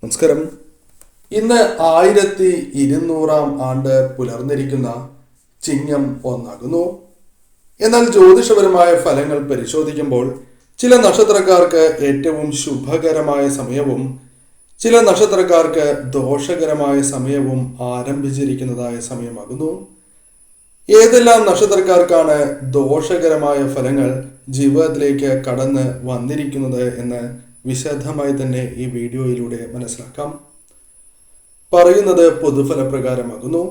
നമസ്കാരം. ഇന്ന് 1200 ആണ്ട് പുലർന്നിരിക്കുന്ന ചിങ്ങം 1 എന്നാൽ ജ്യോതിഷപരമായ ഫലങ്ങൾ പരിശോധിക്കുമ്പോൾ ചില നക്ഷത്രക്കാർക്ക് ഏറ്റവും ശുഭകരമായ സമയവും ചില നക്ഷത്രക്കാർക്ക് ദോഷകരമായ സമയവും ആരംഭിച്ചിരിക്കുന്നതായ സമയമാകുന്നു. ഏതെല്ലാം നക്ഷത്രക്കാർക്കാണ് ദോഷകരമായ ഫലങ്ങൾ ജീവിതത്തിലേക്ക് കടന്ന് വന്നിരിക്കുന്നത് എന്ന് വിശദമായി തന്നെ ഈ വീഡിയോയിലൂടെ മനസ്സിലാക്കാം. പറയുന്നത് പൊതുഫലപ്രകാരമാകുന്നു.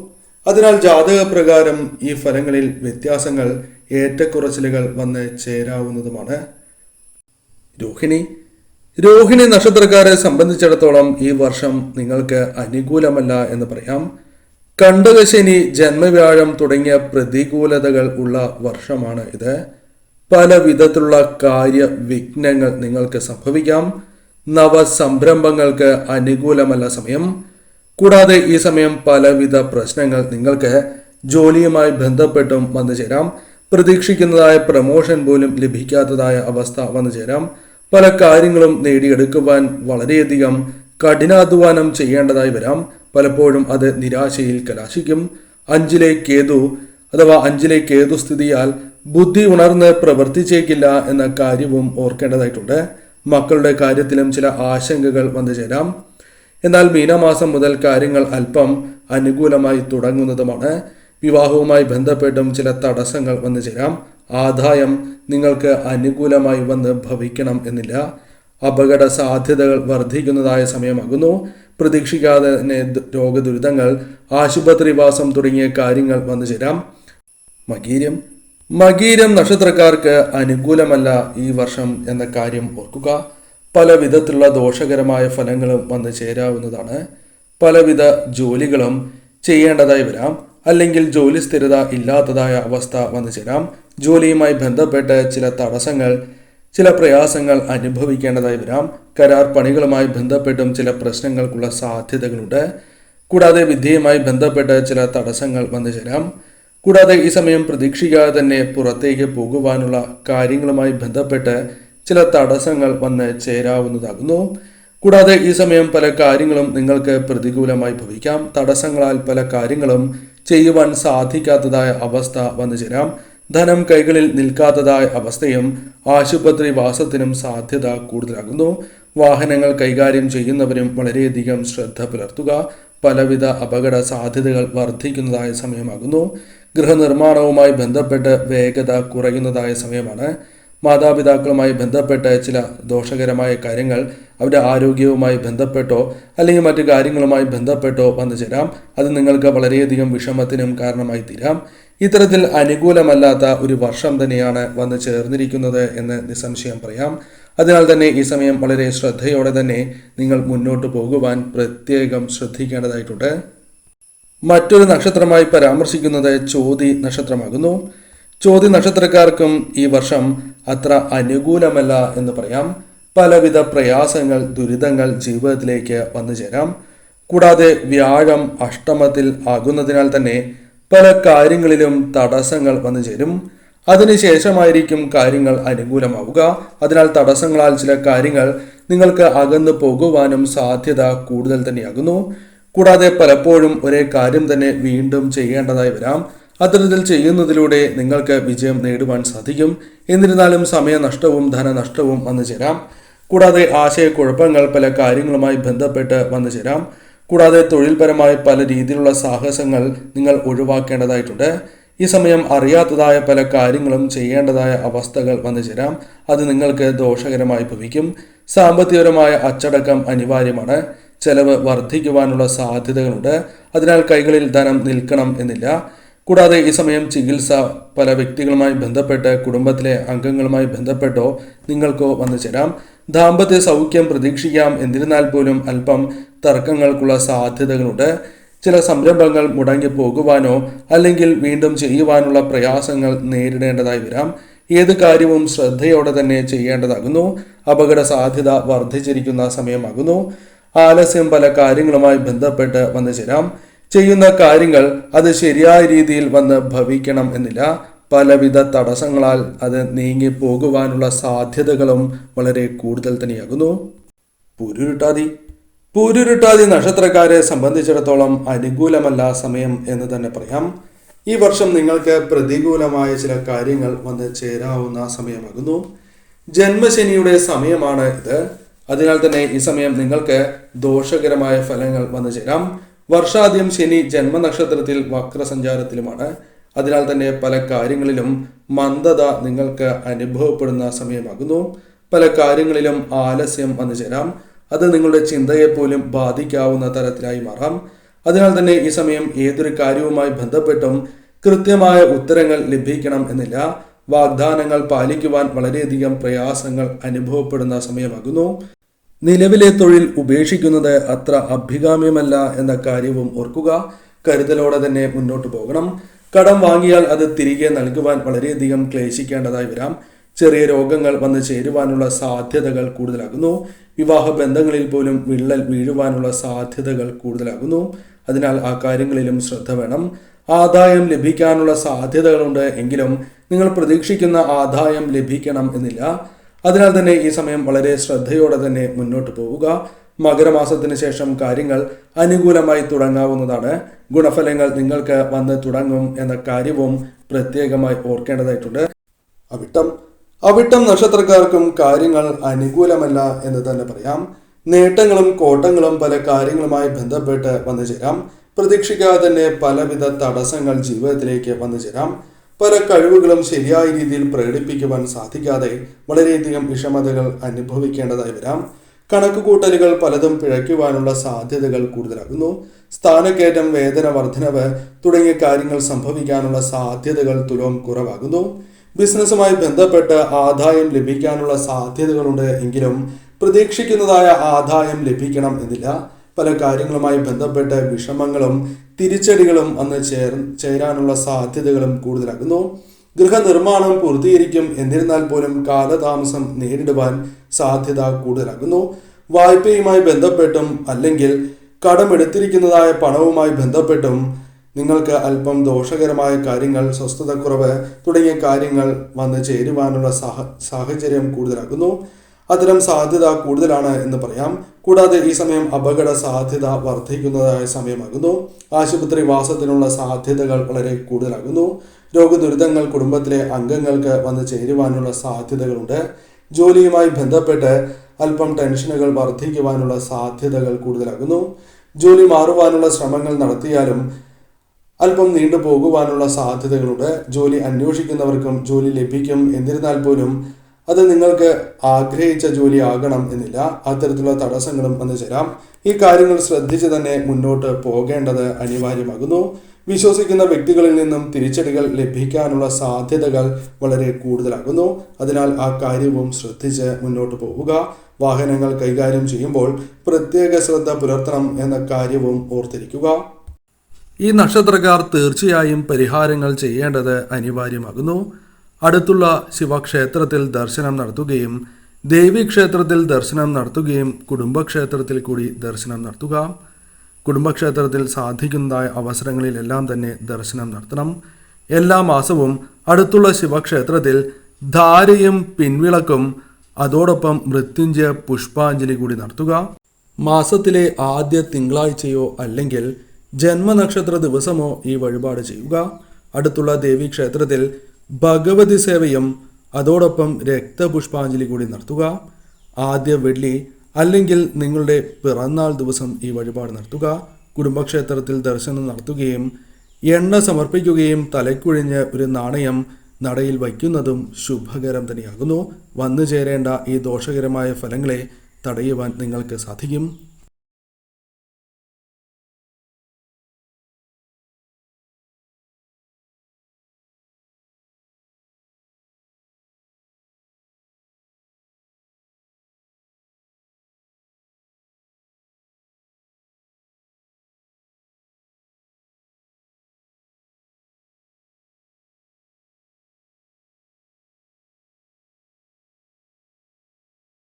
അതിനാൽ ജാതകപ്രകാരം ഈ ഫലങ്ങളിൽ വ്യത്യാസങ്ങൾ, ഏറ്റക്കുറച്ചിലുകൾ വന്ന് ചേരാവുന്നതുമാണ്. രോഹിണി നക്ഷത്രക്കാരെ സംബന്ധിച്ചിടത്തോളം ഈ വർഷം നിങ്ങൾക്ക് അനുകൂലമല്ല എന്ന് പറയാം. കണ്ടകശനി, ജന്മവ്യാഴം തുടങ്ങിയ പ്രതികൂലതകൾ ഉള്ള വർഷമാണ് ഇത്. പല വിധത്തിലുള്ള കാര്യവിഘ്നങ്ങൾ നിങ്ങൾക്ക് സംഭവിക്കാം. നവസംരംഭങ്ങൾക്ക് അനുകൂലമല്ല സമയം. കൂടാതെ ഈ സമയം പലവിധ പ്രശ്നങ്ങൾ നിങ്ങൾക്ക് ജോലിയുമായി ബന്ധപ്പെട്ടും വന്നു ചേരാം. പ്രതീക്ഷിക്കുന്നതായ പ്രമോഷൻ പോലും ലഭിക്കാത്തതായ അവസ്ഥ വന്നു ചേരാം. പല കാര്യങ്ങളും നേടിയെടുക്കുവാൻ വളരെയധികം കഠിനാധ്വാനം ചെയ്യേണ്ടതായി വരാം. പലപ്പോഴും അത് നിരാശയിൽ കലാശിക്കും. അഞ്ചിലെ കേതു സ്ഥിതിയാൽ ബുദ്ധി ഉണർന്ന് പ്രവർത്തിച്ചേക്കില്ല എന്ന കാര്യവും ഓർക്കേണ്ടതായിട്ടുണ്ട്. മക്കളുടെ കാര്യത്തിലും ചില ആശങ്കകൾ വന്നു ചേരാം. എന്നാൽ മീനമാസം മുതൽ കാര്യങ്ങൾ അല്പം അനുകൂലമായി തുടങ്ങുന്നതുമാണ്. വിവാഹവുമായി ബന്ധപ്പെട്ടും ചില തടസ്സങ്ങൾ വന്നു ചേരാം. ആദായം നിങ്ങൾക്ക് അനുകൂലമായി വന്ന് ഭവിക്കണം എന്നില്ല. അപകട സാധ്യതകൾ വർദ്ധിക്കുന്നതായ സമയമാകുന്നു. പ്രതീക്ഷിക്കാതെ തന്നെ രോഗദുരിതങ്ങൾ, ആശുപത്രിവാസം തുടങ്ങിയ കാര്യങ്ങൾ വന്നു ചേരാം. മകീരം നക്ഷത്രക്കാർക്ക് അനുകൂലമല്ല ഈ വർഷം എന്ന കാര്യം ഓർക്കുക. പല വിധത്തിലുള്ള ദോഷകരമായ ഫലങ്ങളും വന്നു ചേരാവുന്നതാണ്. പലവിധ ജോലികളും ചെയ്യേണ്ടതായി വരാം. അല്ലെങ്കിൽ ജോലി സ്ഥിരത ഇല്ലാത്തതായ അവസ്ഥ വന്നു ചേരാം. ജോലിയുമായി ബന്ധപ്പെട്ട് ചില തടസ്സങ്ങൾ, ചില പ്രയാസങ്ങൾ അനുഭവിക്കേണ്ടതായി വരാം. കരാർ പണികളുമായി ബന്ധപ്പെട്ടും ചില പ്രശ്നങ്ങൾക്കുള്ള സാധ്യതകളുണ്ട്. കൂടാതെ വിദ്യയുമായി ബന്ധപ്പെട്ട് ചില തടസ്സങ്ങൾ വന്നു ചേരാം. കൂടാതെ ഈ സമയം പ്രതീക്ഷിക്കാതെ തന്നെ പുറത്തേക്ക് പോകുവാനുള്ള കാര്യങ്ങളുമായി ബന്ധപ്പെട്ട് ചില തടസ്സങ്ങൾ വന്ന് ചേരാവുന്നതാകുന്നു. കൂടാതെ ഈ സമയം പല കാര്യങ്ങളും നിങ്ങൾക്ക് പ്രതികൂലമായി ഭവിക്കാം. തടസ്സങ്ങളാൽ പല കാര്യങ്ങളും ചെയ്യുവാൻ സാധിക്കാത്തതായ അവസ്ഥ വന്നു ചേരാം. ധനം കൈകളിൽ നിൽക്കാത്തതായ അവസ്ഥയും ആശുപത്രി വാസത്തിനും സാധ്യത കൂടുതലാകുന്നു. വാഹനങ്ങൾ കൈകാര്യം ചെയ്യുന്നവരും വളരെയധികം ശ്രദ്ധ പുലർത്തുക. പലവിധ അപകട സാധ്യതകൾ വർദ്ധിക്കുന്നതായ സമയമാകുന്നു. ഗൃഹനിർമ്മാണവുമായി ബന്ധപ്പെട്ട് വേഗത കുറയുന്നതായ സമയമാണ്. മാതാപിതാക്കളുമായി ബന്ധപ്പെട്ട് ചില ദോഷകരമായ കാര്യങ്ങൾ അവരുടെ ആരോഗ്യവുമായി ബന്ധപ്പെട്ടോ അല്ലെങ്കിൽ മറ്റു കാര്യങ്ങളുമായി ബന്ധപ്പെട്ടോ വന്നു ചേരാം. അത് നിങ്ങൾക്ക് വളരെയധികം വിഷമത്തിനും കാരണമായി തീരാം. ഇത്തരത്തിൽ അനുകൂലമല്ലാത്ത ഒരു വർഷം തന്നെയാണ് വന്നു ചേർന്നിരിക്കുന്നത് എന്ന് നിസ്സംശയം പറയാം. അതിനാൽ തന്നെ ഈ സമയം വളരെ ശ്രദ്ധയോടെ തന്നെ നിങ്ങൾ മുന്നോട്ട് പോകുവാൻ പ്രത്യേകം ശ്രദ്ധിക്കേണ്ടതായിട്ടുണ്ട്. മറ്റൊരു നക്ഷത്രമായി പരാമർശിക്കുന്നത് ചോതി നക്ഷത്രമാകുന്നു. ചോതി നക്ഷത്രക്കാർക്കും ഈ വർഷം അത്ര അനുകൂലമല്ല എന്ന് പറയാം. പലവിധ പ്രയാസങ്ങൾ, ദുരിതങ്ങൾ ജീവിതത്തിലേക്ക് വന്നു ചേരാം. കൂടാതെ വ്യാഴം അഷ്ടമത്തിൽ ആകുന്നതിനാൽ തന്നെ പല കാര്യങ്ങളിലും തടസ്സങ്ങൾ വന്നു ചേരും. അതിനുശേഷമായിരിക്കും കാര്യങ്ങൾ അനുകൂലമാവുക. അതിനാൽ തടസ്സങ്ങളാൽ ചില കാര്യങ്ങൾ നിങ്ങൾക്ക് അകന്നു പോകുവാനും സാധ്യത കൂടുതൽ തന്നെയാകുന്നു. കൂടാതെ പലപ്പോഴും ഒരേ കാര്യം തന്നെ വീണ്ടും ചെയ്യേണ്ടതായി വരാം. അത്തരത്തിൽ ചെയ്യുന്നതിലൂടെ നിങ്ങൾക്ക് വിജയം നേടുവാൻ സാധിക്കും. എന്നിരുന്നാലും സമയനഷ്ടവും ധനനഷ്ടവും വന്നു ചേരാം. കൂടാതെ ആശയക്കുഴപ്പങ്ങൾ പല കാര്യങ്ങളുമായി ബന്ധപ്പെട്ട് വന്നു ചേരാം. കൂടാതെ തൊഴിൽപരമായ പല രീതിയിലുള്ള സാഹസങ്ങൾ നിങ്ങൾ ഒഴിവാക്കേണ്ടതായിട്ടുണ്ട്. ഈ സമയം അറിയാത്തതായ പല കാര്യങ്ങളും ചെയ്യേണ്ടതായ അവസ്ഥകൾ വന്നു ചേരാം. അത് നിങ്ങൾക്ക് ദോഷകരമായി ഭവിക്കും. സാമ്പത്തികപരമായ അച്ചടക്കം അനിവാര്യമാണ്. ചെലവ് വർദ്ധിക്കുവാനുള്ള സാധ്യതകളുണ്ട്. അതിനാൽ കൈകളിൽ ധനം നിൽക്കണം എന്നില്ല. കൂടാതെ ഈ സമയം ചികിത്സ പല വ്യക്തികളുമായി ബന്ധപ്പെട്ട് കുടുംബത്തിലെ അംഗങ്ങളുമായി ബന്ധപ്പെട്ടോ നിങ്ങൾക്കോ വന്നു ചേരാം. ദാമ്പത്യ സൗഖ്യം പ്രതീക്ഷിക്കാം. എന്നിരുന്നാൽ പോലും അല്പം തർക്കങ്ങൾക്കുള്ള സാധ്യതകളുണ്ട്. ചില സംരംഭങ്ങൾ മുടങ്ങി പോകുവാനോ അല്ലെങ്കിൽ വീണ്ടും ചെയ്യുവാനുള്ള പ്രയാസങ്ങൾ നേരിടേണ്ടതായി വരാം. ഏത് കാര്യവും ശ്രദ്ധയോടെ തന്നെ ചെയ്യേണ്ടതാകുന്നു. അപകട സാധ്യത വർദ്ധിച്ചിരിക്കുന്ന സമയമാകുന്നു. ആലസ്യം പല കാര്യങ്ങളുമായി ബന്ധപ്പെട്ട് വന്നു ചേരാം. ചെയ്യുന്ന കാര്യങ്ങൾ അത് ശരിയായ രീതിയിൽ വന്ന് ഭവിക്കണം എന്നില്ല. പലവിധ തടസ്സങ്ങളാൽ അത് നീങ്ങി പോകുവാനുള്ള സാധ്യതകളും വളരെ കൂടുതൽ തന്നെയാകുന്നു. പൂരുരുട്ടാതി നക്ഷത്രക്കാരെ സംബന്ധിച്ചിടത്തോളം അനുകൂലമല്ല സമയം എന്ന് തന്നെ പറയാം. ഈ വർഷം നിങ്ങൾക്ക് പ്രതികൂലമായ ചില കാര്യങ്ങൾ വന്ന് ചേരാവുന്ന സമയമാകുന്നു. ജന്മശനിയുടെ സമയമാണ് ഇത്. അതിനാൽ തന്നെ ഈ സമയം നിങ്ങൾക്ക് ദോഷകരമായ ഫലങ്ങൾ വന്നു ചേരാം. വർഷാദ്യം ശനി ജന്മനക്ഷത്രത്തിൽ വക്രസഞ്ചാരത്തിലുമാണ്. അതിനാൽ തന്നെ പല കാര്യങ്ങളിലും മന്ദത നിങ്ങൾക്ക് അനുഭവപ്പെടുന്ന സമയമാകുന്നു. പല കാര്യങ്ങളിലും ആലസ്യം വന്നു ചേരാം. അത് നിങ്ങളുടെ ചിന്തയെ പോലും ബാധിക്കാവുന്ന തരത്തിലായി മാറാം. അതിനാൽ തന്നെ ഈ സമയം ഏതൊരു കാര്യവുമായി ബന്ധപ്പെട്ടും കൃത്യമായ ഉത്തരങ്ങൾ ലഭിക്കണം എന്നില്ല. വാഗ്ദാനങ്ങൾ പാലിക്കുവാൻ വളരെയധികം പ്രയാസങ്ങൾ അനുഭവപ്പെടുന്ന സമയമാകുന്നു. നിലവിലെ തൊഴിൽ ഉപേക്ഷിക്കുന്നത് അത്ര അഭികാമ്യമല്ല എന്ന കാര്യവും ഓർക്കുക. കരുതലോടെ തന്നെ മുന്നോട്ട് പോകണം. കടം വാങ്ങിയാൽ അത് തിരികെ നൽകുവാൻ വളരെയധികം ക്ലേശിക്കേണ്ടതായി വരാം. ചെറിയ രോഗങ്ങൾ വന്നു ചേരുവാനുള്ള സാധ്യതകൾ കൂടുതലാകുന്നു. വിവാഹ ബന്ധങ്ങളിൽ പോലും വിള്ളൽ വീഴുവാനുള്ള സാധ്യതകൾ കൂടുതലാകുന്നു. അതിനാൽ ആ കാര്യങ്ങളിലും ശ്രദ്ധ വേണം. ആദായം ലഭിക്കാനുള്ള സാധ്യതകളുണ്ട് എങ്കിലും നിങ്ങൾ പ്രതീക്ഷിക്കുന്ന ആദായം ലഭിക്കണം എന്നില്ല. അതിനാൽ തന്നെ ഈ സമയം വളരെ ശ്രദ്ധയോടെ തന്നെ മുന്നോട്ട് പോവുക. മകരമാസത്തിന് ശേഷം കാര്യങ്ങൾ അനുകൂലമായി തുടങ്ങാവുന്നതാണ്. ഗുണഫലങ്ങൾ നിങ്ങൾക്ക് വന്ന് തുടങ്ങും എന്ന കാര്യവും പ്രത്യേകമായി ഓർക്കേണ്ടതായിട്ടുണ്ട്. അവിട്ടം നക്ഷത്രക്കാർക്കും കാര്യങ്ങൾ അനുകൂലമല്ല എന്ന് തന്നെ പറയാം. നേട്ടങ്ങളും കോട്ടങ്ങളും പല കാര്യങ്ങളുമായി ബന്ധപ്പെട്ട് വന്നു ചേരാം. പ്രതീക്ഷിക്കാതെ തന്നെ പലവിധ തടസ്സങ്ങൾ ജീവിതത്തിലേക്ക് വന്നു ചേരാം. പല കഴിവുകളും ശരിയായ രീതിയിൽ പ്രകടിപ്പിക്കുവാൻ സാധിക്കാതെ വളരെയധികം വിഷമതകൾ അനുഭവിക്കേണ്ടതായി വരാം. കണക്കുകൂട്ടലുകൾ പലതും പിഴയ്ക്കുവാനുള്ള സാധ്യതകൾ കൂടുതലാകുന്നു. സ്ഥാനക്കയറ്റം, വേതന വർധനവ് തുടങ്ങിയ കാര്യങ്ങൾ സംഭവിക്കാനുള്ള സാധ്യതകൾ തുലോം കുറവാകുന്നു. ബിസിനസ്സുമായി ബന്ധപ്പെട്ട് ആദായം ലഭിക്കാനുള്ള സാധ്യതകളുണ്ട് എങ്കിലും പ്രതീക്ഷിക്കുന്നതായ ആദായം ലഭിക്കണം എന്നില്ല. പല കാര്യങ്ങളുമായി ബന്ധപ്പെട്ട് വിഷമങ്ങളും തിരിച്ചടികളും അന്ന് ചേരാനുള്ള സാധ്യതകളും കൂടുതലാകുന്നു. ഗൃഹനിർമ്മാണം പൂർത്തീകരിക്കും, എന്നിരുന്നാൽ പോലും കാലതാമസം നേരിടുവാൻ സാധ്യത കൂടുതലാകുന്നു. വായ്പയുമായി ബന്ധപ്പെട്ടും അല്ലെങ്കിൽ കടമെടുത്തിരിക്കുന്നതായ പണവുമായി ബന്ധപ്പെട്ടും നിങ്ങൾക്ക് അല്പം ദോഷകരമായ കാര്യങ്ങൾ, സ്വസ്ഥതക്കുറവ് തുടങ്ങിയ കാര്യങ്ങൾ വന്ന് ചേരുവാനുള്ള സാഹചര്യം കൂടുതലാകുന്നു. അത്തരം സാധ്യത കൂടുതലാണ് എന്ന് പറയാം. കൂടാതെ ഈ സമയം അപകട സാധ്യത വർദ്ധിക്കുന്നതായ സമയമാകുന്നു. ആശുപത്രി വാസത്തിനുള്ള സാധ്യതകൾ വളരെ കൂടുതലാകുന്നു. രോഗദുരിതങ്ങൾ കുടുംബത്തിലെ അംഗങ്ങൾക്ക് വന്ന് ചേരുവാനുള്ള സാധ്യതകളുണ്ട്. ജോലിയുമായി ബന്ധപ്പെട്ട് അല്പം ടെൻഷനുകൾ വർദ്ധിക്കുവാനുള്ള സാധ്യതകൾ കൂടുതലാകുന്നു. ജോലി മാറുവാനുള്ള ശ്രമങ്ങൾ നടത്തിയാലും അല്പം നീണ്ടുപോകുവാനുള്ള സാധ്യതകളുണ്ട്. ജോലി അന്വേഷിക്കുന്നവർക്കും ജോലി ലഭിക്കും, എന്നിരുന്നാൽ പോലും അത് നിങ്ങൾക്ക് ആഗ്രഹിച്ച ജോലി ആകണം എന്നില്ല. അത്തരത്തിലുള്ള തടസ്സങ്ങളും വന്നു ചേരാം. ഈ കാര്യങ്ങൾ ശ്രദ്ധിച്ച് തന്നെ മുന്നോട്ട് പോകേണ്ടത് അനിവാര്യമാകുന്നു. വിശ്വസിക്കുന്ന വ്യക്തികളിൽ നിന്നും തിരിച്ചടികൾ ലഭിക്കാനുള്ള സാധ്യതകൾ വളരെ കൂടുതലാകുന്നു. അതിനാൽ ആ കാര്യവും ശ്രദ്ധിച്ച് മുന്നോട്ട് പോവുക. വാഹനങ്ങൾ കൈകാര്യം ചെയ്യുമ്പോൾ പ്രത്യേക ശ്രദ്ധ പുലർത്തണം എന്ന കാര്യവും ഓർത്തിരിക്കുക. ഈ നക്ഷത്രക്കാർ തീർച്ചയായും പരിഹാരങ്ങൾ ചെയ്യേണ്ടത് അനിവാര്യമാകുന്നു. അടുത്തുള്ള ശിവക്ഷേത്രത്തിൽ ദർശനം നടത്തുകയും ദേവീക്ഷേത്രത്തിൽ ദർശനം നടത്തുകയും കുടുംബക്ഷേത്രത്തിൽ കൂടി ദർശനം നടത്തുക. കുടുംബക്ഷേത്രത്തിൽ സാധിക്കുന്നതായ അവസരങ്ങളിലെല്ലാം തന്നെ ദർശനം നടത്തണം. എല്ലാ മാസവും അടുത്തുള്ള ശിവക്ഷേത്രത്തിൽ ധാരയും പിൻവിളക്കും അതോടൊപ്പം മൃത്യുഞ്ജയ പുഷ്പാഞ്ജലി കൂടി നടത്തുക. മാസത്തിലെ ആദ്യ തിങ്കളാഴ്ചയോ അല്ലെങ്കിൽ ജന്മനക്ഷത്ര ദിവസമോ ഈ വഴിപാട് ചെയ്യുക. അടുത്തുള്ള ദേവീക്ഷേത്രത്തിൽ ഭഗവതി സേവയും അതോടൊപ്പം രക്തപുഷ്പാഞ്ജലി കൂടി നടത്തുക. ആദ്യ വെള്ളി അല്ലെങ്കിൽ നിങ്ങളുടെ പിറന്നാൾ ദിവസം ഈ വഴിപാട് നടത്തുക. കുടുംബക്ഷേത്രത്തിൽ ദർശനം നടത്തുകയും എണ്ണ സമർപ്പിക്കുകയും തലക്കുഴിഞ്ഞ് ഒരു നാണയം നടയിൽ വയ്ക്കുന്നതും ശുഭകരം തന്നെയാകുന്നു. വന്നു ചേരേണ്ട ഈ ദോഷകരമായ ഫലങ്ങളെ തടയുവാൻ നിങ്ങൾക്ക് സാധിക്കും.